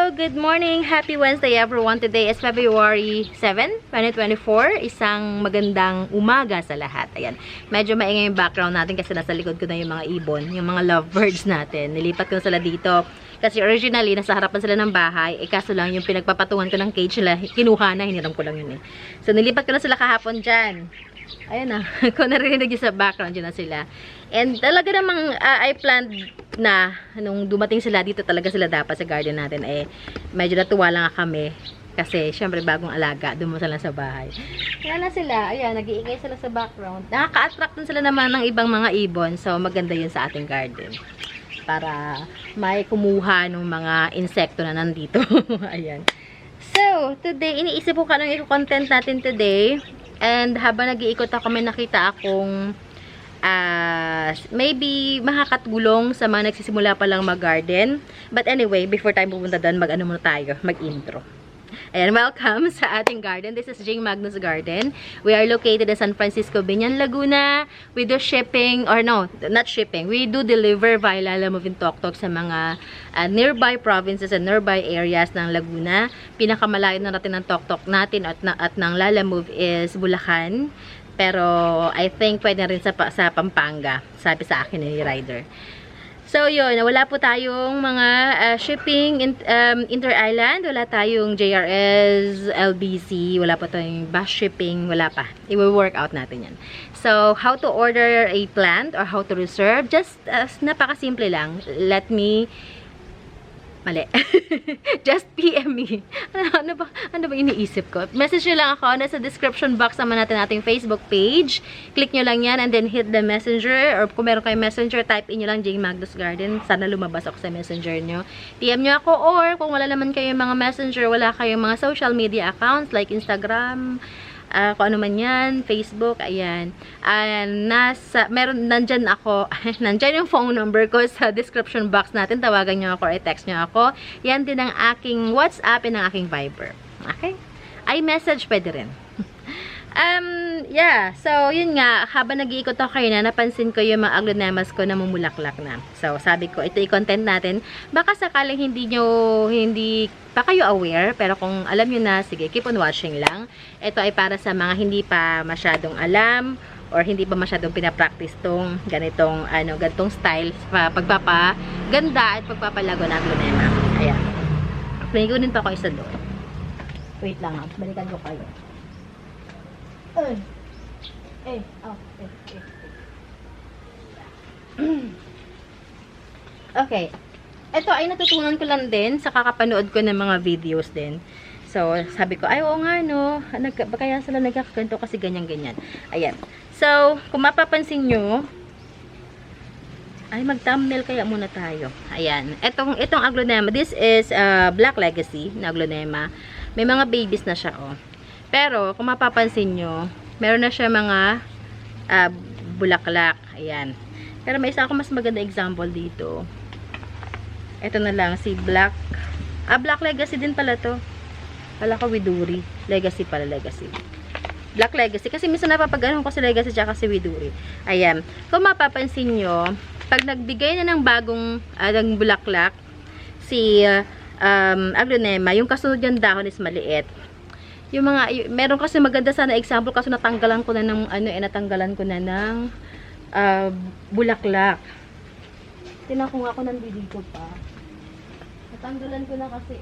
Good morning! Happy Wednesday everyone! Today is February 7, 2024. Isang magandang umaga sa lahat. Ayan. Medyo maingay yung background natin kasi nasa likod ko na yung mga ibon, yung mga lovebirds natin. Nilipat ko na sila dito. Kasi originally, nasa harapan sila ng bahay. Kaso lang, yung pinagpapatungan ko ng cage nila, kinuha na, hiniram ko lang yun eh. So, nilipat ko na sila kahapon dyan. Ayan na. Kung narinig nyo sa background, dyan na sila. And talaga namang I planned na nung dumating sila dito talaga sila dapat sa garden natin. Medyo natuwa lang kami. Kasi syempre bagong alaga. Doon mo sila sa bahay. Ayan na sila. Ayan, nag-iingay sila sa background. Nakaka-attract din sila naman ng ibang mga ibon. So maganda yun sa ating garden. Para may kumuha ng mga insekto na nandito. Ayan. So, today, iniisip ko anong i-content natin today. And habang nag-iikot ako, may nakita akong maybe makakatulong sa mga nagsisimula pa lang mag-garden. But anyway, before tayo pupunta doon, mag-ano muna tayo, mag-intro. Ayan, welcome sa ating garden. This is Jing Magnus Garden. We are located in San Francisco, Biñan, Laguna. We do shipping, or no, not shipping. We do deliver via Lalamove in Tok-Tok sa mga nearby provinces and nearby areas ng Laguna. Pinakamalayo na natin ng Tok-Tok natin at ng Lalamove is Bulacan. Pero I think pwede rin sa Pampanga, sabi sa akin ni rider. So yun, wala po tayong mga shipping inter-island, wala tayong JRS, LBC, wala po tayong bus shipping, wala pa. I-work out natin yan. So, how to order a plant or how to reserve, just napakasimple lang. Just PM me. Ano ba iniisip ko? Message nyo lang ako. Nasa description box naman natin ating Facebook page. Click nyo lang yan and then hit the messenger. Or kung meron kayong messenger, type in nyo lang Jing Magnus Garden. Sana lumabas ako sa messenger nyo. PM nyo ako. Or kung wala naman kayong mga messenger, wala kayong mga social media accounts like Instagram, kung ano man yan, Facebook, ayan. Nandyan ako, nandyan yung phone number ko sa description box natin. Tawagan nyo ako or text nyo ako. Yan din ang aking WhatsApp and ang aking Viber. Okay? iMessage pwede rin. Yeah. So, yun nga, habang nag-iikot ako kayo na, napansin ko yung mga aglonemas ko na mumulaklak na. So, sabi ko, ito i-content natin. Baka sakaling hindi pa kayo aware, pero kung alam nyo na, sige, keep on watching lang. Ito ay para sa mga hindi pa masyadong alam or hindi pa masyadong pinapractice tong ganitong style sa pagpapaganda at pagpapalago ng aglonema. Ayan. Pinigunin pa ako isa doon. Wait lang, balikan ko kayo. Okay. Ito ay natutunan ko lang din sa kakapanood ko ng mga videos din. So, sabi ko, ay, oo nga, no. Kaya sila nagkakaganto kasi ganyan-ganyan. Ayan. So, kung mapapansin nyo, ay, mag-thumbnail kaya muna tayo. Ayan. Itong aglonema, this is Black Legacy na aglonema. May mga babies na siya, oh. Pero, kung mapapansin nyo, meron na siya mga bulaklak. Ayan. Pero may isa ako mas maganda example dito. Ito na lang, si Black Legacy din pala to. Pala ko Widuri. Legacy pala, Legacy. Black Legacy. Kasi minsan napapagano'n ko si Legacy tsaka si Widuri. Ayan. Kung mapapansin nyo, pag nagbigay na ng bagong bulaklak, si aglonema, yung kasunod yung dahon is maliit. Meron kasi maganda sana example kasi natanggalan ko na ng bulaklak. Tinan ko nga ako nandito pa. Natanggalan ko na kasi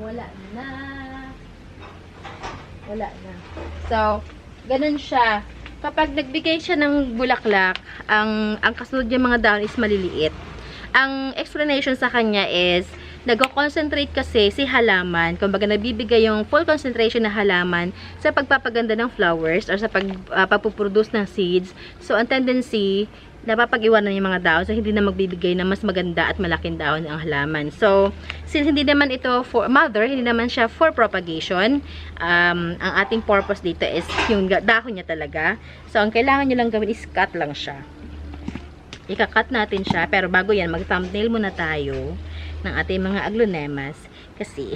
wala na. So, ganun siya. Kapag nagbigay siya ng bulaklak, ang kasunod yung mga dahon is maliliit. Ang explanation sa kanya is nag-concentrate kasi si halaman, kumbaga nabibigay yung full concentration na halaman sa pagpapaganda ng flowers or sa pagpuproduce ng seeds. So, ang tendency, napapag-iwanan yung mga dahon, so hindi na magbibigay ng mas maganda at malaking dahon ang halaman. So, since hindi naman ito for mother, hindi naman siya for propagation, ang ating purpose dito is yung dahon niya talaga. So, ang kailangan nyo lang gawin is cut lang siya. Ika-cut natin siya, pero bago yan, mag-thumbnail muna tayo ng ating mga aglonemas kasi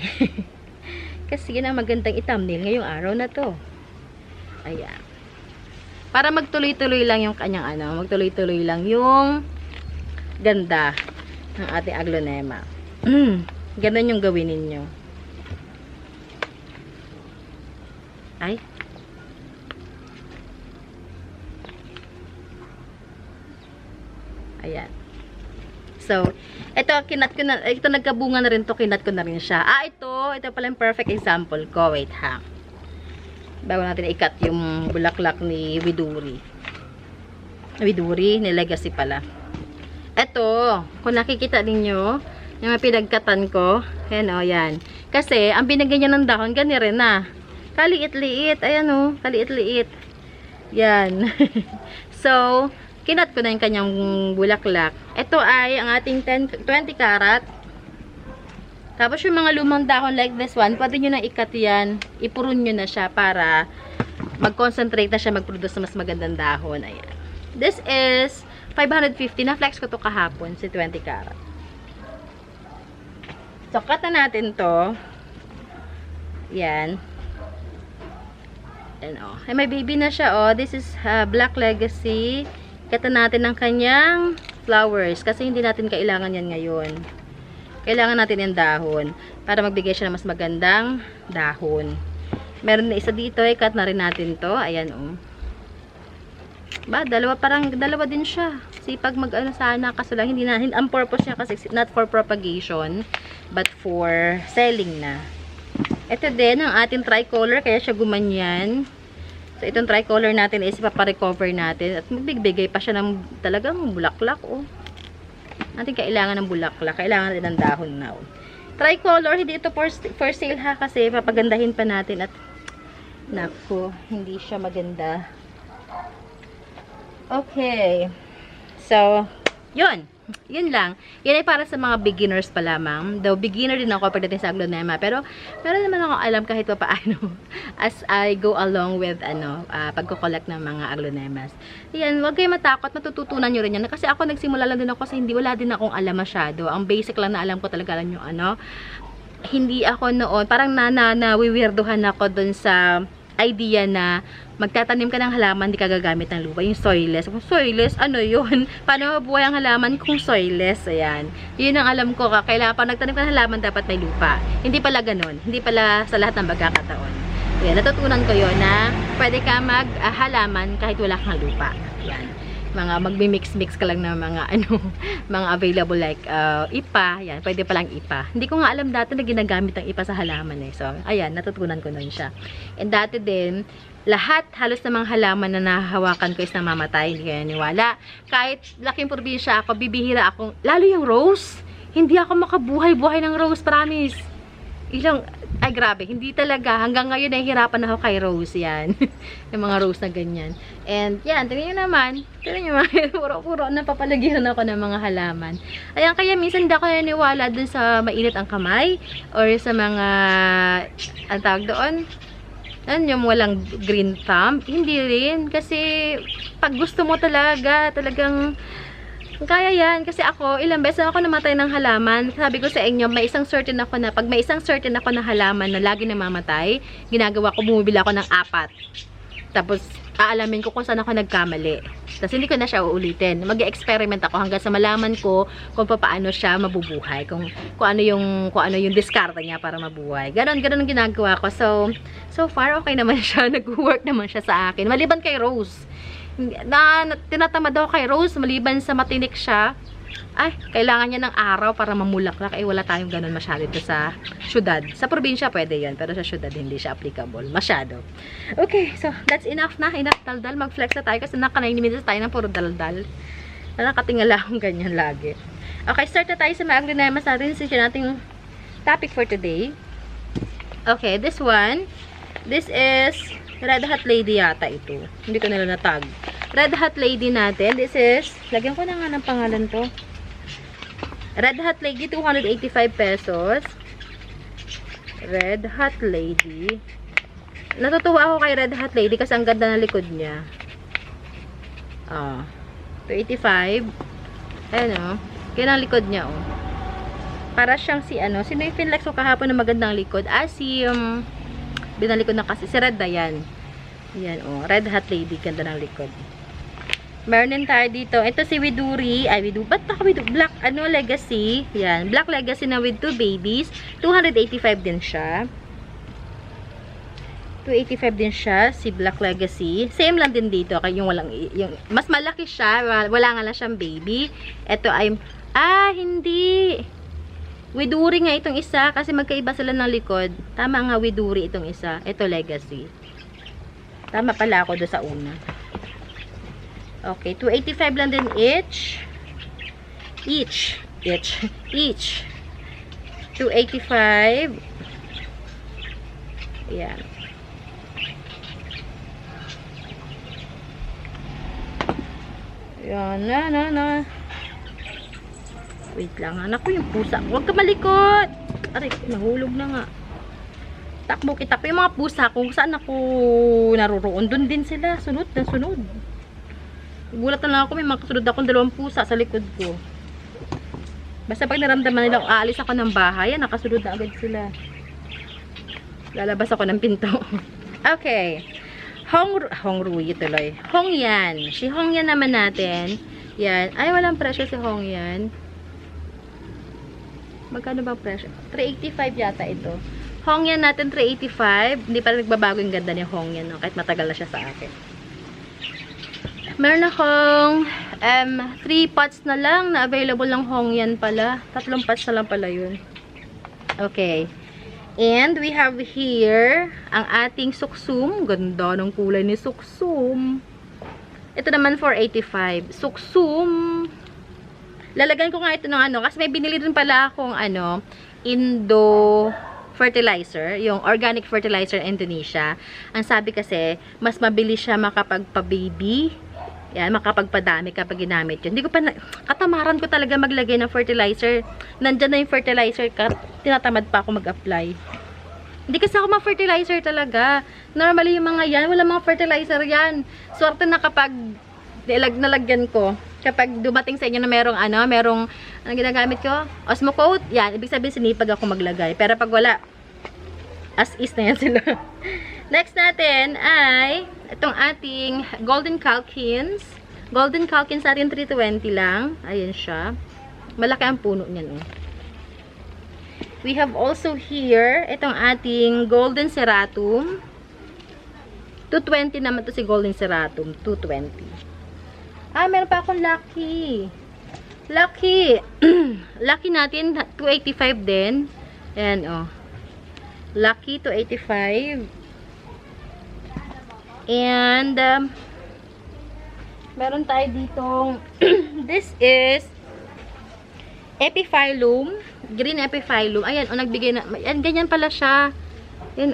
yun ang magandang i-thumbnail ngayong araw na to. Ayan. Para magtuloy-tuloy lang yung kanyang magtuloy-tuloy lang yung ganda ng ating aglonema. Ganun yung gawin ninyo. Ay. Ayan. So, ito, kinat ko na, ito nagkabunga na rin to, kinat ko na rin siya. Ito pala yung perfect example ko. Wait ha. Bago natin i-cut yung bulaklak ni Widuri. Widuri, ni Legacy pala. Ito, kung nakikita ninyo, yung mga pinagkatan ko, ayan o, yan. Kasi, ang binigyan niya ng dahon, ganyan rin na. Kaliit-liit, ayan o, kaliit-liit. Yan. So, kinat ko na yung kanyang bulaklak. Ito ay ang ating 20 karat. Tapos yung mga lumang dahon like this one, pwede nyo na ikat yan. Ipurun nyo na siya para mag-concentrate na siya mag-produce na mas magandang dahon. Ayan. This is 550. Na-flex ko to kahapon, si 20 karat. So, cut na natin to. Yan. And, oh. Ay, may baby na siya, oh. This is Black Legacy. Kata natin ang kanyang flowers kasi hindi natin kailangan yan ngayon. Kailangan natin yung dahon para magbigay siya ng mas magandang dahon. Meron na isa dito, cut na rin natin to. Ayan, oh. Ba, dalawa din siya. Sipag mag-ano sana, kaso lang hindi na, ang purpose niya kasi not for propagation, but for selling na. Ito din, ang ating tricolor, kaya siya gumanyan. So, itong tricolor natin is ipaparecover natin. At magbibigay pa siya ng talagang bulaklak, oh. Natin kailangan ng bulaklak. Kailangan din ng dahon na, oh. Tricolor, hindi ito for sale ha, kasi papagandahin pa natin. At, naku, hindi siya maganda. Okay. So, yun. Yun lang. Yan ay para sa mga beginners pa lamang. Though beginner din ako pagdating sa aglonema. Pero, meron naman ako alam kahit pa paano as I go along with, pagko-collect ng mga aglonemas. Yan, huwag kayo matakot. Matututunan nyo rin yan. Kasi ako nagsimula lang din ako sa wala din akong alam masyado. Ang basic lang na alam ko talaga lang yung hindi ako noon, parang nawiwirduhan ako dun sa idea na magtatanim ka ng halaman, di ka gagamit ng lupa. Yung soilless. Kung soilless, ano yun? Paano mabuhay ang halaman kung soilless? Ayan. Yun ang alam ko. Kailangan pa nagtanim ka ng halaman, dapat may lupa. Hindi pala ganun. Hindi pala sa lahat ng pagkakataon. Ayan. Natutunan ko yun na pwede ka mag-halaman kahit wala kang lupa. Ayan. Mga magmi-mix-mix ka lang ng mga mga available like IPA. Yan, pwede palang IPA. Hindi ko nga alam dati na ginagamit ang IPA sa halaman eh. So, ayan, natutunan ko nun siya. And dati din, halos ng mga halaman na nahahawakan ko is namamatay. Hindi kayo niwala. Kahit laking probinsya ako, bibihira akong, lalo yung rose. Hindi ako makabuhay-buhay ng rose, promise. Ay grabe, hindi talaga. Hanggang ngayon nahihirapan ako kay rose yan. Yung mga rose na ganyan. And yan, tingnan nyo naman. Tingnan nyo naman, puro-puro napapalagiran ako ng mga halaman. Ayan, kaya minsan hindi ako naniwala dun sa mainit ang kamay or sa mga, ang tawag doon, yung walang green thumb. Hindi rin. Kasi pag gusto mo talagang kaya yan. Kasi ako, ilang beses ako namatay ng halaman. Sabi ko sa inyo, pag may isang certain ako na halaman na lagi namamatay, ginagawa ko, bumibili ako ng 4. Tapos, aalamin ko kung saan ako nagkamali. Tapos, hindi ko na siya uulitin. Mag-experiment ako hanggang sa malaman ko kung paano siya mabubuhay. Kung ano yung discard niya para mabuhay. Ganon ang ginagawa ko. So far, okay naman siya. Nag-work naman siya sa akin. Maliban kay Rose. Tinatamad ako kay Rose, maliban sa matinik siya. Ay, kailangan niya ng araw para mamulaklak. Wala tayong ganun masyado dito sa syudad. Sa probinsya pwede yan, pero sa syudad hindi siya applicable. Masyado. Okay, so that's enough na. Enough daldal. Mag-flex na tayo kasi naka 9 minutes tayo ng puro daldal. Nakatingala akong ganyan lagi. Okay, start na tayo sa mga aglonemas natin. Since nating topic for today. Okay, this one. This is Red Hot Lady yata ito. Hindi ko nila natag. Red Hot Lady natin. This is, lagyan ko na nga ng pangalan to. Red Hot Lady, 285 pesos. Red Hot Lady. Natutuwa ako kay Red Hot Lady kasi ang ganda ng likod niya. 285. Ayan o. Kaya ang likod niya o. Para siyang sino yung finlex ko kahapon na magandang likod? Binalik ko na kasi si Red Dayan. Yan, oh. Red Hot Lady. Ganda ng likod. Meron din tayo dito. Ito si Widuri. Ay, Ba't ako Widuri? Black, Legacy. Yan. Black Legacy na with 2 babies. 285 din siya. 285 din siya. Si Black Legacy. Same lang din dito. Kaya mas malaki siya. Wala nga lang siyang baby. Ito ay, hindi. Widuri nga itong isa. Kasi magkaiba sila ng likod. Tama nga, Widuri itong isa. Ito Legacy. Tama pala ako doon sa una. Okay, 285 lang din each. 285. Ayan. Ayan, na. Wait lang, anak ko yung pusa. Huwag ka malikot. Aray, nahulog na nga. Takbo kita pa yung mga pusa kung saan ako naroon. Doon din sila. Sunod na sunod. Gulat na lang ako, may makasunod akong 2 pusa sa likod ko. Basta pag naramdaman nilang aalis ako ng bahay, nakasunod na agad sila. Lalabas ako ng pinto. Okay. Hongrui tuloy. Hongyan. Si Hongyan naman natin. Yan. Ay, walang presyo si Hongyan. Magkano ba presyo? 385 yata ito. Hongyan natin 385. Hindi pa nagbabago yung ganda ni Hongyan, no? Kahit matagal na siya sa akin. Meron akong 3 pots na lang na available ng Hongyan pala. 3 pots na lang pala yun. Okay. And we have here ang ating suksum. Ganda ng kulay ni suksum. Ito naman 485. Suksum. Lalagyan ko nga ito ng kasi may binili din pala akong Indo fertilizer, yung organic fertilizer Indonesia. Ang sabi kasi, mas mabilis siya makapagpa-baby. Yan, makapagpadami kapag ginamit yun. Hindi ko pa katamaran ko talaga maglagay ng fertilizer. Nandyan na yung fertilizer, tinatamad pa ako mag-apply. Hindi kasi ako ma-fertilizer talaga. Normally yung mga yan, wala mga fertilizer yan. Swerte na kapag nalagyan ko. Kapag dumating sa inyo na merong ginagamit ko? Osmocote. Yan, ibig sabihin sinipag ako maglagay. Pero pag wala, as is na yan sila. Next natin ay itong ating Golden Calkins. Golden Calkins natin 320 lang. Ayan siya. Malaki ang puno niyan. We have also here itong ating Golden Ceratum. 220 naman to si Golden Ceratum. 220. Meron pa akong Lucky. Lucky natin 285 din. Ayan, Lucky 285. And meron tayo ditong this is Epiphyllum, green Epiphyllum. Ayan, nagbigay na. Ayan, ganyan pala siya. Yan,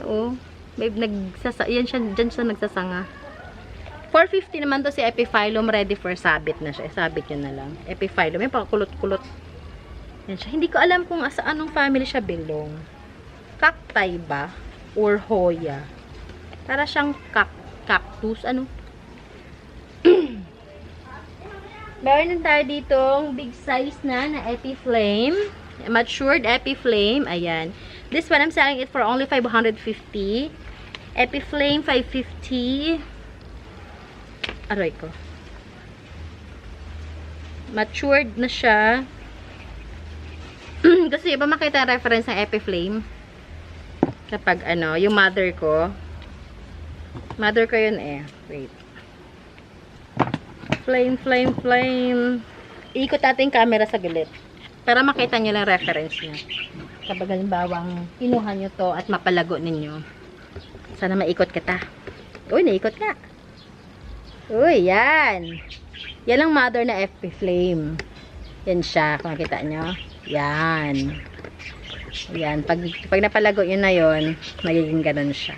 may yan siya, dyan siya nagsasanga. 450 naman to si Epiphyllum, ready for sabit na siya. Sabit yun na lang. Epiphyllum, may pakakulot-kulot. Yan siya. Hindi ko alam kung sa anong family siya belong. Cacti ba? Or Hoya? Para siyang cactus, Meron din tayo ditong big size na Epiflame. Matured Epiflame. Ayan. This one, I'm selling it for only 550. Epiflame, 550. Aray ko. Matured na siya. Kasi iba makita reference ng Epiflame. Kapag yung mother ko yun wait. Flame. Iikot natin yung camera sa gilid. Para makita nyo lang reference niya. Kapag halimbawang kinuha nyo to at mapalago ninyo. Sana maikot kita. Uy, naikot ka. Uy, yan. Yan ang mother na FP Flame. Yan siya, kung nakita nyo. Yan. Yan. Pag napalago yun na yun, magiging ganun siya.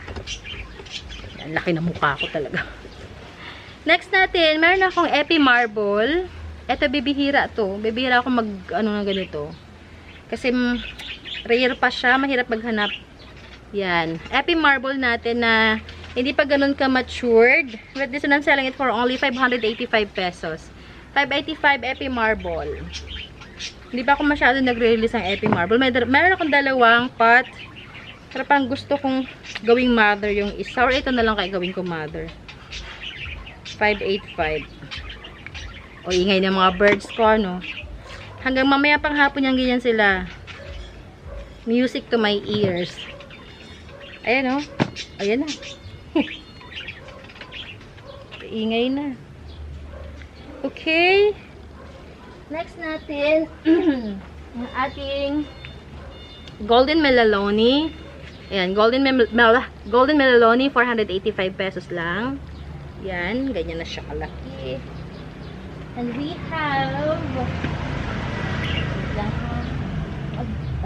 Yan, laki na mukha ko talaga. Next natin, meron akong Epi Marble. Ito, bibihira to. Bibihira ako na ganito. Kasi, rare pa siya. Mahirap maghanap. Yan. Epi Marble natin na hindi pa ganun ka-matured. But this one, I'm selling it for only 585 pesos. 585 Epi Marble. Hindi pa ako masyado nagre-release ng Epi Marble. Meron akong dalawang pot. Pero pang gusto kong gawing mother yung isa. Or ito na lang kaya gawin ko mother. 585. O, ingay ng mga birds ko, ano. Hanggang mamaya pang hapon yan, ganyan sila. Music to my ears. Ayan, oh. Ayan na. Ingay na. Okay. Next natin, ang ating Golden Melaloni. Ayan, Golden Melaloni, 485 pesos lang. Yan, ganyan na siya kalaki. And we have,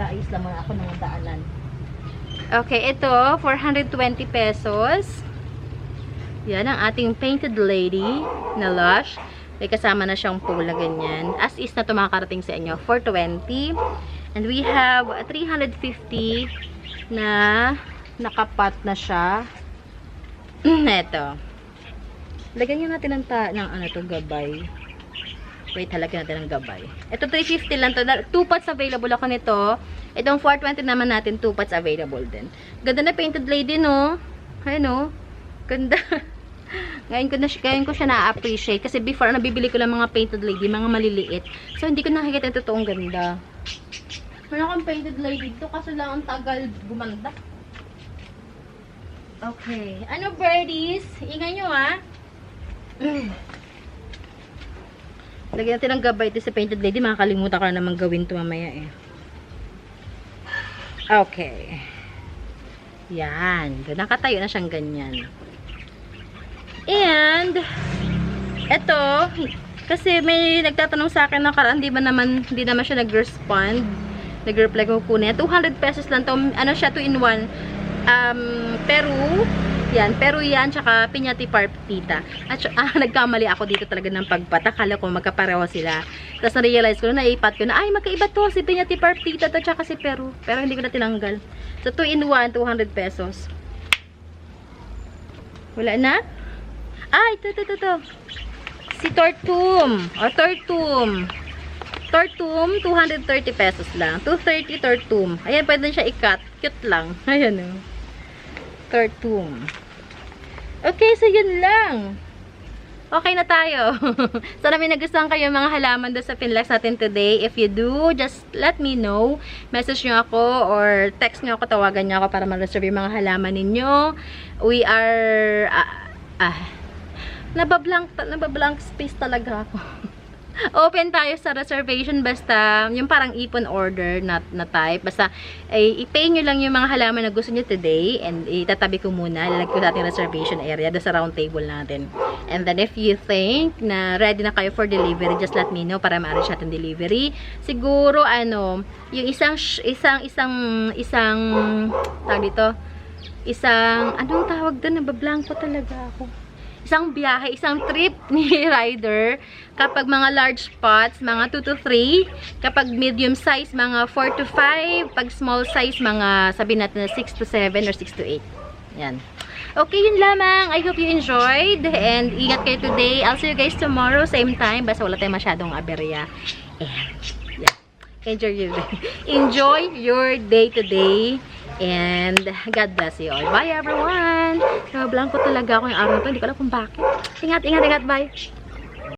ayos lang muna ako ng daanan. Okay, ito, 420 pesos. Yan, ang ating Painted Lady na Lush. May kasama na siyang pula, ganyan. As is na ito makakarating sa inyo, 420. And we have 350 na nakapat na siya. Ito. Lagyan nyo natin ng ano to, gabay. Wait, halagyan natin ng gabay. Ito, 350 lang to. 2 pots available ako nito. Itong 420 naman natin, 2 pots available din. Ganda na Painted Lady, no? Ayan, no? Ganda. Ngayon ko siya na-appreciate. Kasi before, nabibili ko lang mga Painted Lady, mga maliliit. So, hindi ko nakikita yung totoong ganda. Meron akong Painted Lady dito, kaso lang ang tagal gumanda. Okay. Ano, birdies? Ingay nyo, ha? Lagyan natin ng gabay ito sa Painted Lady. Makakalimutan ko na naman gawin ito mamaya, eh. Okay. Yan. Nakatayo na siyang ganyan. And, ito, kasi may nagtatanong sa akin na karaan, hindi naman siya nag-respond. Nag-reply ko kunin. 200 pesos lang to. Ano siya, 2-in-1. Peru. Yan, Peru yan, tsaka Piñati Partita. At nagkamali ako dito talaga ng pagpat. Akala ko magkapareho sila. Tapos na-realize ko, naipat ko na, ay, magkaiba to, si Piñati Partita to, tsaka si Peru. Pero hindi ko na tinanggal. So, 2-in-1, 200 pesos. Wala na? Ah, ito. Si Tortum. O, Tortum. Tortum, 230 pesos lang. 230 Tortum. Ayan, pwede siya i-cut. Cute lang. Ayan, o. Tortum. Okay, so yun lang. Okay na tayo. Sana may nagustuhan kayo mga halaman doon sa Finlex natin today. If you do, just let me know. Message nyo ako or text nyo ako, tawagan nyo ako para ma-reserve yung mga halaman ninyo. We are... nabablank space talaga ako. Open tayo sa reservation basta yung parang ipon order na type. Basta i-pay nyo lang yung mga halaman na gusto nyo today and itatabi ko muna. Lalagay ko natin reservation area doon sa round table natin. And then if you think na ready na kayo for delivery, just let me know para ma-arrange natin delivery. Siguro ano, yung isang tawag dito, anong tawag doon? Nabablanko talaga ako. Isang biyahe, isang trip ni rider. Kapag mga large pots, mga 2 to 3. Kapag medium size, mga 4 to 5. Pag small size, mga sabihin natin na 6 to 7 or 6 to 8. Yan. Okay, yun lamang. I hope you enjoyed. And ingat kayo today. I'll see you guys tomorrow, same time. Basta wala tayong masyadong aberya. And, yeah. Enjoy your day today. And God bless you all. Bye everyone! Blanco talaga ako yung araw na to. Hindi ko alam kung bakit. Ingat, bye!